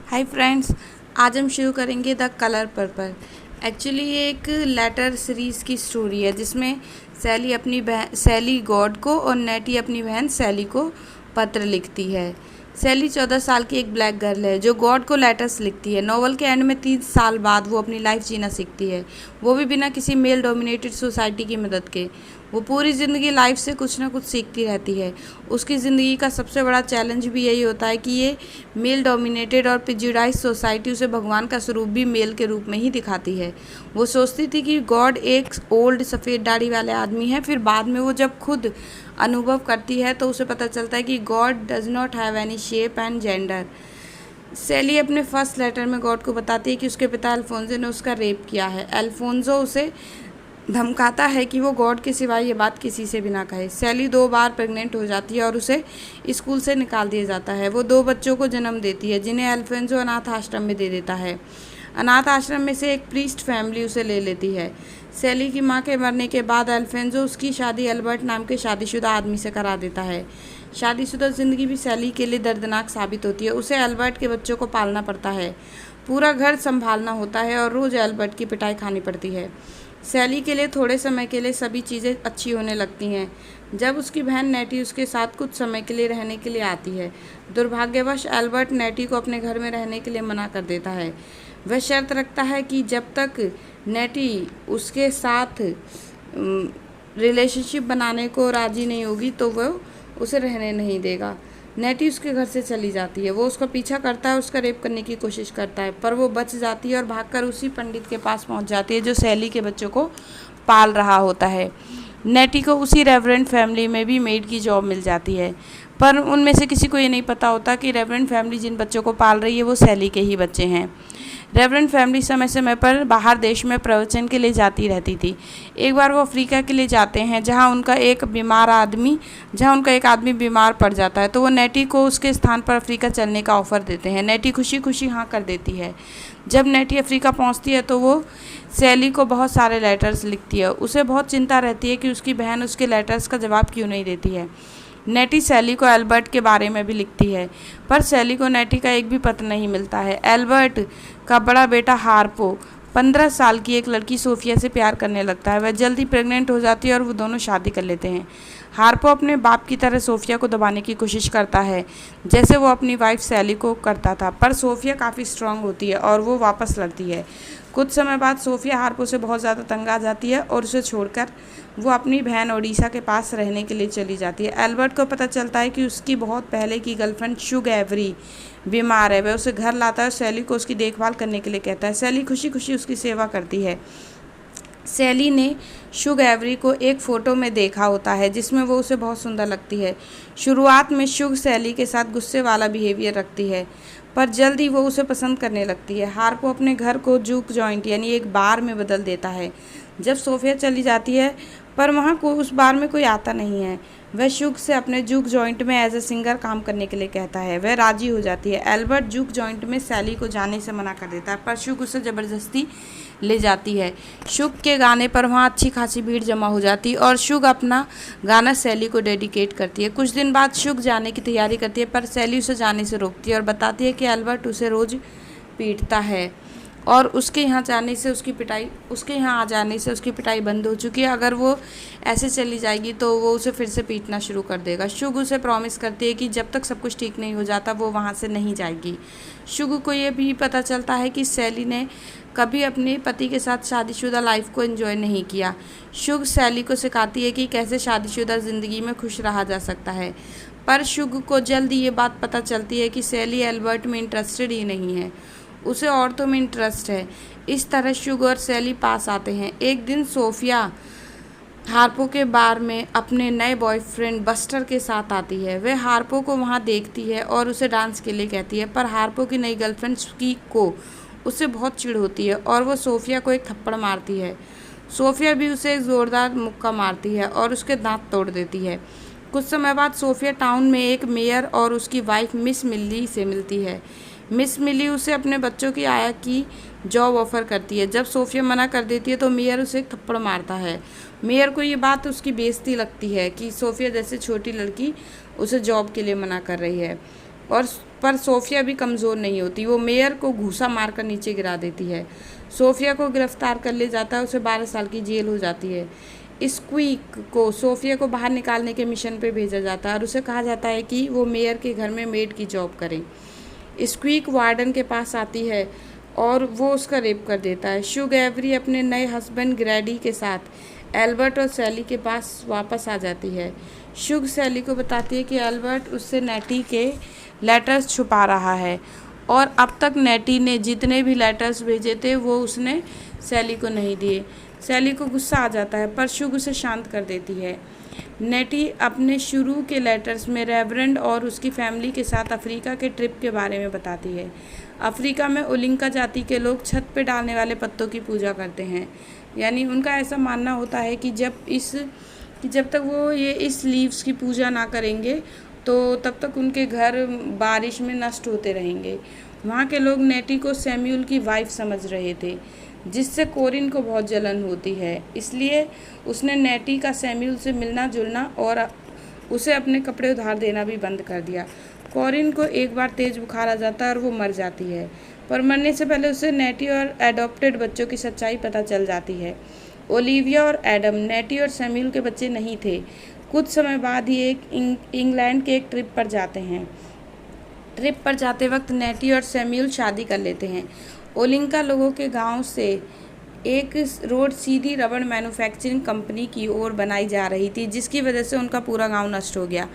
Hi friends, आज हम शुरू करेंगे द कलर पर्पल। एक्चुअली ये एक लेटर सीरीज़ की स्टोरी है जिसमें सैली गॉड को और नेटी अपनी बहन सैली को पत्र लिखती है। सैली 14 साल की एक ब्लैक गर्ल है जो गॉड को लेटर्स लिखती है। नॉवल के एंड में 3 साल बाद वो अपनी लाइफ जीना सीखती है, वो भी बिना किसी मेल डोमिनेटेड सोसाइटी की मदद के। वो पूरी ज़िंदगी लाइफ से कुछ ना कुछ सीखती रहती है। उसकी ज़िंदगी का सबसे बड़ा चैलेंज भी यही होता है कि ये मेल डोमिनेटेड और प्रेजुडाइज सोसाइटी उसे भगवान का स्वरूप भी मेल के रूप में ही दिखाती है। वो सोचती थी कि गॉड एक ओल्ड सफ़ेद दाढ़ी वाले आदमी है, फिर बाद में वो जब खुद अनुभव करती है तो उसे पता चलता है कि god does not have any shape and gender. Sally अपने फर्स्ट लेटर में गॉड को बताती है कि उसके पिता अल्फोंसो ने उसका रेप किया है। अल्फोंसो उसे धमकाता है कि वो गॉड के सिवाय ये बात किसी से भी ना कहे। सैली 2 बार प्रेग्नेंट हो जाती है और उसे स्कूल से निकाल दिया जाता है। वो 2 बच्चों को जन्म देती है जिन्हें अल्फोंसो अनाथ आश्रम में दे देता है। अनाथ आश्रम में से एक प्रीस्ट फैमिली उसे ले लेती है। सैली की मां के मरने के बाद अल्फोंसो उसकी शादी अल्बर्ट नाम के शादीशुदा आदमी से करा देता है। शादीशुदा ज़िंदगी भी सैली के लिए दर्दनाक साबित होती है। उसे अल्बर्ट के बच्चों को पालना पड़ता है, पूरा घर संभालना होता है और रोज़ अल्बर्ट की पिटाई खानी पड़ती है। सैली के लिए थोड़े समय के लिए सभी चीज़ें अच्छी होने लगती हैं जब उसकी बहन नेटी उसके साथ कुछ समय के लिए रहने के लिए आती है। दुर्भाग्यवश अल्बर्ट नेटी को अपने घर में रहने के लिए मना कर देता है। वह शर्त रखता है कि जब तक नेटी उसके साथ रिलेशनशिप बनाने को राज़ी नहीं होगी तो वह उसे रहने नहीं देगा। नेटी उसके घर से चली जाती है। वो उसका पीछा करता है, उसका रेप करने की कोशिश करता है, पर वो बच जाती है और भागकर उसी पंडित के पास पहुंच जाती है जो सैली के बच्चों को पाल रहा होता है। नेटी को उसी रेवरेंड फैमिली में भी मेड की जॉब मिल जाती है, पर उनमें से किसी को ये नहीं पता होता कि रेवरेंड फैमिली जिन बच्चों को पाल रही है वो सैली के ही बच्चे हैं। रेवरेंड फैमिली समय समय पर बाहर देश में प्रवचन के लिए जाती रहती थी। एक बार वो अफ्रीका के लिए जाते हैं जहाँ उनका एक आदमी बीमार पड़ जाता है, तो वो नेटी को उसके स्थान पर अफ्रीका चलने का ऑफ़र देते हैं। नेटी खुशी खुशी हाँ कर देती है। जब नेटी अफ्रीका पहुँचती है तो वो सैली को बहुत सारे लेटर्स लिखती है। उसे बहुत चिंता रहती है कि उसकी बहन उसके लेटर्स का जवाब क्यों नहीं देती है। नेटी सैली को एल्बर्ट के बारे में भी लिखती है, पर सैली को नेटी का एक भी पत्र नहीं मिलता है। एल्बर्ट का बड़ा बेटा हार्पो 15 साल की एक लड़की सोफिया से प्यार करने लगता है। वह जल्दी प्रेग्नेंट हो जाती है और वो दोनों शादी कर लेते हैं। हार्पो अपने बाप की तरह सोफिया को दबाने की कोशिश करता है जैसे वो अपनी वाइफ सैली को करता था, पर सोफिया काफ़ी स्ट्रांग होती है और वो वापस लड़ती है। कुछ समय बाद सोफिया हार्पो से बहुत ज़्यादा तंग आ जाती है और उसे छोड़कर वो अपनी बहन ओडिशा के पास रहने के लिए चली जाती है। एल्बर्ट को पता चलता है कि उसकी बहुत पहले की गर्लफ्रेंड शुग एवरी बीमार है। वह उसे घर लाता है और सैली को उसकी देखभाल करने के लिए कहता है। सैली खुशी खुशी उसकी सेवा करती है। सैली ने शुग एवरी को एक फ़ोटो में देखा होता है जिसमें वो उसे बहुत सुंदर लगती है। शुरुआत में शुग सैली के साथ गुस्से वाला बिहेवियर रखती है, पर जल्द ही वो उसे पसंद करने लगती है। हार्पो अपने घर को जूक जॉइंट यानी एक बार में बदल देता है। जब सोफिया चली जाती है पर वहाँ को उस बार में कोई आता नहीं है। वह शुग से अपने जूक जॉइंट में एज ए सिंगर काम करने के लिए कहता है। वह राजी हो जाती है। एल्बर्ट जूक जॉइंट में सैली को जाने से मना कर देता है, पर शुग उसे ज़बरदस्ती ले जाती है। शुग के गाने पर वहाँ अच्छी खासी भीड़ जमा हो जाती है और शुग अपना गाना सैली को डेडिकेट करती है। कुछ दिन बाद शुग जाने की तैयारी करती है, पर सैली उसे जाने से रोकती है और बताती है कि एल्बर्ट उसे रोज़ पीटता है और उसके यहाँ आ जाने से उसकी पिटाई बंद हो चुकी है। अगर वो ऐसे चली जाएगी तो वो उसे फिर से पीटना शुरू कर देगा। शुग उसे प्रॉमिस करती है कि जब तक सब कुछ ठीक नहीं हो जाता वो वहाँ से नहीं जाएगी। शुग को ये भी पता चलता है कि सैली ने कभी अपने पति के साथ शादीशुदा लाइफ को एंजॉय नहीं किया। शुग सैली को सिखाती है कि कैसे शादीशुदा ज़िंदगी में खुश रहा जा सकता है, पर शुग को जल्द ये बात पता चलती है कि सैली एल्बर्ट में इंटरेस्टेड ही नहीं है, उसे औरतों में इंटरेस्ट है। इस तरह शुग और सैली पास आते हैं। एक दिन सोफिया हार्पो के बार में अपने नए बॉयफ्रेंड बस्टर के साथ आती है। वह हार्पो को वहाँ देखती है और उसे डांस के लिए कहती है, पर हार्पो की नई गर्लफ्रेंड की को उससे बहुत चिढ़ होती है और वो सोफिया को एक थप्पड़ मारती है। सोफिया भी उसे एक ज़ोरदार मुक्का मारती है और उसके दांत तोड़ देती है। कुछ समय बाद सोफिया टाउन में एक मेयर और उसकी वाइफ मिस मिल्ली से मिलती है। मिस मिली उसे अपने बच्चों की आया की जॉब ऑफ़र करती है। जब सोफिया मना कर देती है तो मेयर उसे एक थप्पड़ मारता है। मेयर को ये बात उसकी बेइज्जती लगती है कि सोफिया जैसे छोटी लड़की उसे जॉब के लिए मना कर रही है। और पर सोफिया भी कमज़ोर नहीं होती, वो मेयर को घूसा मारकर नीचे गिरा देती है। सोफिया को गिरफ्तार कर ले जाता है, उसे 12 साल की जेल हो जाती है। स्क्वीक को सोफिया को बाहर निकालने के मिशन पे भेजा जाता है और उसे कहा जाता है कि वो मेयर के घर में मेड की जॉब करे। स्क्वीक वार्डन के पास आती है और वो उसका रेप कर देता है। शुग एवरी अपने नए हस्बैंड ग्रैडी के साथ एल्बर्ट और सैली के पास वापस आ जाती है। शुग सैली को बताती है कि एल्बर्ट उससे नेटी के लेटर्स छुपा रहा है और अब तक नेटी ने जितने भी लेटर्स भेजे थे वो उसने सैली को नहीं दिए। सैली को गुस्सा आ जाता है पर शुग उसे शांत कर देती है। नेटी अपने शुरू के लेटर्स में रेवरेंड और उसकी फैमिली के साथ अफ्रीका के ट्रिप के बारे में बताती है। अफ्रीका में ओलिंका जाति के लोग छत पे डालने वाले पत्तों की पूजा करते हैं, यानी उनका ऐसा मानना होता है कि जब तक वो इस लीव्स की पूजा ना करेंगे तो तब तक उनके घर बारिश में नष्ट होते रहेंगे। वहाँ के लोग नेटी को सैम्यूल की वाइफ समझ रहे थे, जिससे कोरिन को बहुत जलन होती है, इसलिए उसने नेटी का सैम्यूल से मिलना जुलना और उसे अपने कपड़े उधार देना भी बंद कर दिया। कोरिन को एक बार तेज बुखार आ जाता है और वो मर जाती है, पर मरने से पहले उसे नेटी और एडॉप्टेड बच्चों की सच्चाई पता चल जाती है। ओलिविया और एडम नेटी और सैम्यूल के बच्चे नहीं थे। कुछ समय बाद ही इंग्लैंड के एक ट्रिप पर जाते हैं। ट्रिप पर जाते वक्त नेटी और सैम्यूल शादी कर लेते हैं। ओलिंका लोगों के गांव से एक रोड सीधी रबड़ मैन्युफैक्चरिंग कंपनी की ओर बनाई जा रही थी, जिसकी वजह से उनका पूरा गांव नष्ट हो गया।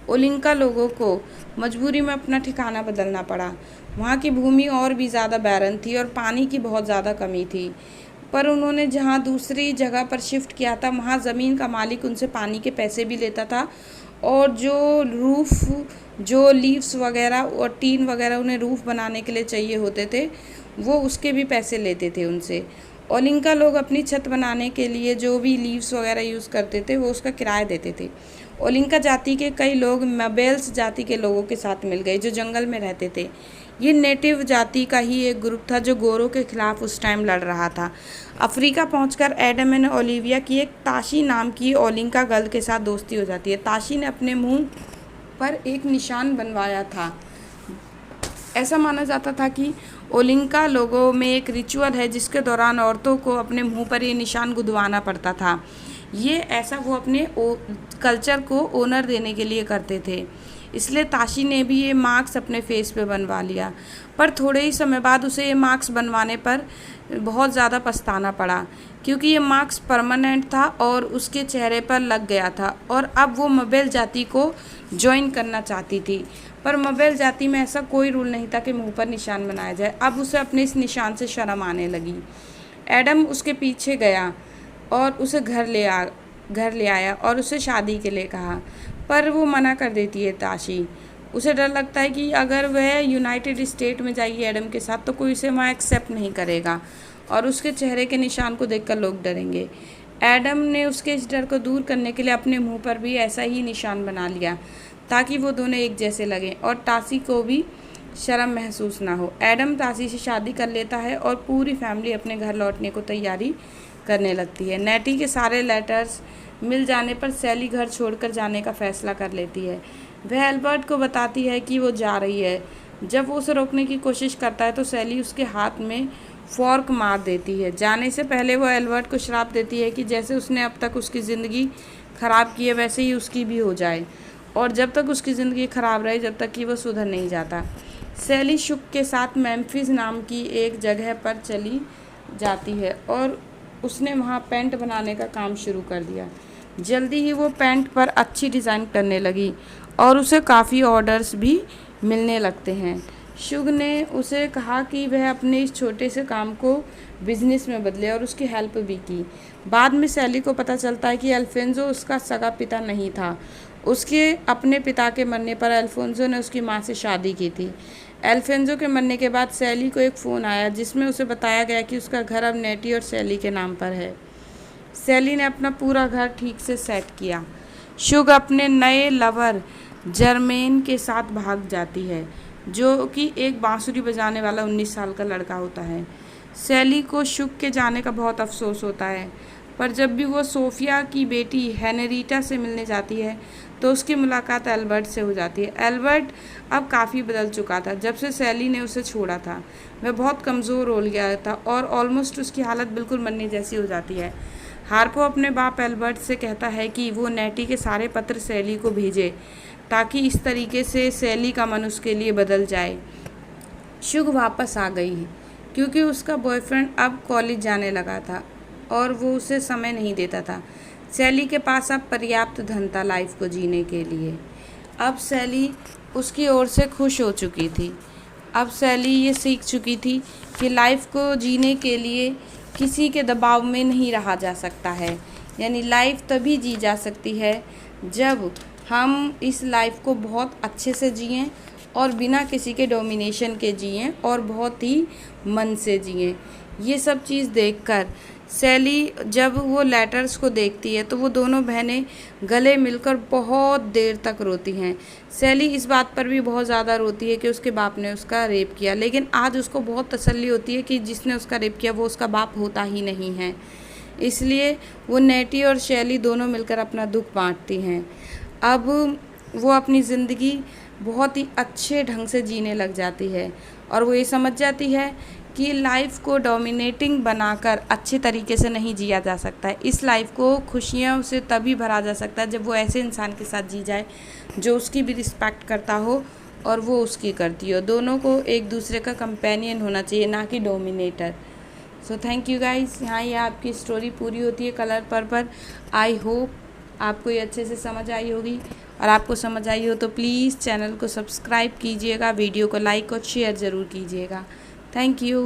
ओलिंका लोगों को मजबूरी में अपना ठिकाना बदलना पड़ा। वहाँ की भूमि और भी ज़्यादा बैरन थी और पानी की बहुत ज़्यादा कमी थी, पर उन्होंने जहाँ दूसरी जगह पर शिफ्ट किया था वहाँ ज़मीन का मालिक उनसे पानी के पैसे भी लेता था और जो लीव्स वगैरह और टीन वगैरह उन्हें रूफ़ बनाने के लिए चाहिए होते थे वो उसके भी पैसे लेते थे उनसे। ओलिंका लोग अपनी छत बनाने के लिए जो भी लीव्स वगैरह यूज़ करते थे वो उसका किराया देते थे। ओलिंका जाति के कई लोग मबेल्स जाति के लोगों के साथ मिल गए जो जंगल में रहते थे। ये नेटिव जाति का ही एक ग्रुप था जो गोरों के खिलाफ उस टाइम लड़ रहा था। अफ्रीका पहुंचकर एडम एंड ओलिविया की एक ताशी नाम की ओलिंका गर्ल के साथ दोस्ती हो जाती है। ताशी ने अपने मुंह पर एक निशान बनवाया था। ऐसा माना जाता था कि ओलिंका लोगों में एक रिचुअल है जिसके दौरान औरतों को अपने मुंह पर ये निशान गुदवाना पड़ता था। ये ऐसा वो अपने कल्चर को ओनर देने के लिए करते थे, इसलिए ताशी ने भी ये मार्क्स अपने फेस पे बनवा लिया। पर थोड़े ही समय बाद उसे ये मार्क्स बनवाने पर बहुत ज़्यादा पछताना पड़ा, क्योंकि ये मार्क्स परमानेंट था और उसके चेहरे पर लग गया था और अब वो मबेल जाति को ज्वाइन करना चाहती थी। पर मबेल जाति में ऐसा कोई रूल नहीं था कि मुंह पर निशान बनाया जाए। अब उसे अपने इस निशान से शर्म आने लगी। एडम उसके पीछे गया और उसे घर ले आया और उसे शादी के लिए कहा, पर वो मना कर देती है ताशी। उसे डर लगता है कि अगर वह यूनाइटेड स्टेट में जाएगी एडम के साथ तो कोई उसे वहाँ एक्सेप्ट नहीं करेगा और उसके चेहरे के निशान को देखकर लोग डरेंगे। एडम ने उसके इस डर को दूर करने के लिए अपने मुंह पर भी ऐसा ही निशान बना लिया ताकि वो दोनों एक जैसे लगें और ताशी को भी शर्म महसूस ना हो। एडम ताशी से शादी कर लेता है और पूरी फैमिली अपने घर लौटने को तैयारी करने लगती है। नेटी के सारे लेटर्स मिल जाने पर सैली घर छोड़कर जाने का फैसला कर लेती है। वह एल्बर्ट को बताती है कि वो जा रही है। जब वो उसे रोकने की कोशिश करता है तो सैली उसके हाथ में फॉर्क मार देती है। जाने से पहले वो एल्बर्ट को श्राप देती है कि जैसे उसने अब तक उसकी ज़िंदगी ख़राब की है वैसे ही उसकी भी हो जाए और जब तक उसकी ज़िंदगी ख़राब रहे जब तक कि वो सुधर नहीं जाता। सैली शुक के साथ मेम्फिस नाम की एक जगह पर चली जाती है और उसने वहाँ पेंट बनाने का काम शुरू कर दिया। जल्दी ही वो पेंट पर अच्छी डिज़ाइन करने लगी और उसे काफ़ी ऑर्डर्स भी मिलने लगते हैं। शुग ने उसे कहा कि वह अपने इस छोटे से काम को बिजनेस में बदले और उसकी हेल्प भी की। बाद में सैली को पता चलता है कि अल्फोंसो उसका सगा पिता नहीं था। उसके अपने पिता के मरने पर अल्फोंसो ने उसकी माँ से शादी की थी। अल्फोंसो के मरने के बाद सैली को एक फ़ोन आया जिसमें उसे बताया गया कि उसका घर अब नेटी और सैली के नाम पर है। सैली ने अपना पूरा घर ठीक से सेट किया। शुग अपने नए लवर जर्मेन के साथ भाग जाती है, जो कि एक बांसुरी बजाने वाला 19 साल का लड़का होता है। सैली को शुग के जाने का बहुत अफसोस होता है, पर जब भी वो सोफिया की बेटी हेनरीटा से मिलने जाती है तो उसकी मुलाकात एल्बर्ट से हो जाती है। एल्बर्ट अब काफ़ी बदल चुका था। जब से सैली ने उसे छोड़ा था वह बहुत कमज़ोर हो गया था और ऑलमोस्ट उसकी हालत बिल्कुल मरने जैसी हो जाती है। हार्पो अपने बाप एल्बर्ट से कहता है कि वो नेटी के सारे पत्र सैली को भेजे ताकि इस तरीके से सैली का मन उसके लिए बदल जाए। शुग वापस आ गई क्योंकि उसका बॉयफ्रेंड अब कॉलेज जाने लगा था और वो उसे समय नहीं देता था। सैली के पास अब पर्याप्त धन था लाइफ को जीने के लिए। अब सैली उसकी ओर से खुश हो चुकी थी। अब सैली ये सीख चुकी थी कि लाइफ को जीने के लिए किसी के दबाव में नहीं रहा जा सकता है। यानी लाइफ तभी जी जा सकती है जब हम इस लाइफ को बहुत अच्छे से जिएं और बिना किसी के डोमिनेशन के जिएं और बहुत ही मन से जिएं। ये सब चीज़ देखकर सैली जब वो लेटर्स को देखती है तो वो दोनों बहनें गले मिलकर बहुत देर तक रोती हैं। सैली इस बात पर भी बहुत ज़्यादा रोती है कि उसके बाप ने उसका रेप किया, लेकिन आज उसको बहुत तसल्ली होती है कि जिसने उसका रेप किया वो उसका बाप होता ही नहीं है। इसलिए वो नेटी और शैली दोनों मिलकर अपना दुख बांटती हैं। अब वो अपनी ज़िंदगी बहुत ही अच्छे ढंग से जीने लग जाती है और वो ये समझ जाती है कि लाइफ को डोमिनेटिंग बनाकर अच्छे तरीके से नहीं जिया जा सकता है। इस लाइफ को खुशियों से तभी भरा जा सकता है जब वो ऐसे इंसान के साथ जी जाए जो उसकी भी रिस्पेक्ट करता हो और वो उसकी करती हो। दोनों को एक दूसरे का कंपेनियन होना चाहिए, ना कि dominator. So thank you guys. यहाँ ये आपकी स्टोरी पूरी होती है कलर पर्पल। आई होप आपको ये अच्छे से समझ आई होगी और आपको समझ आई हो तो प्लीज़ चैनल को सब्सक्राइब कीजिएगा, वीडियो को लाइक और शेयर ज़रूर कीजिएगा। Thank you.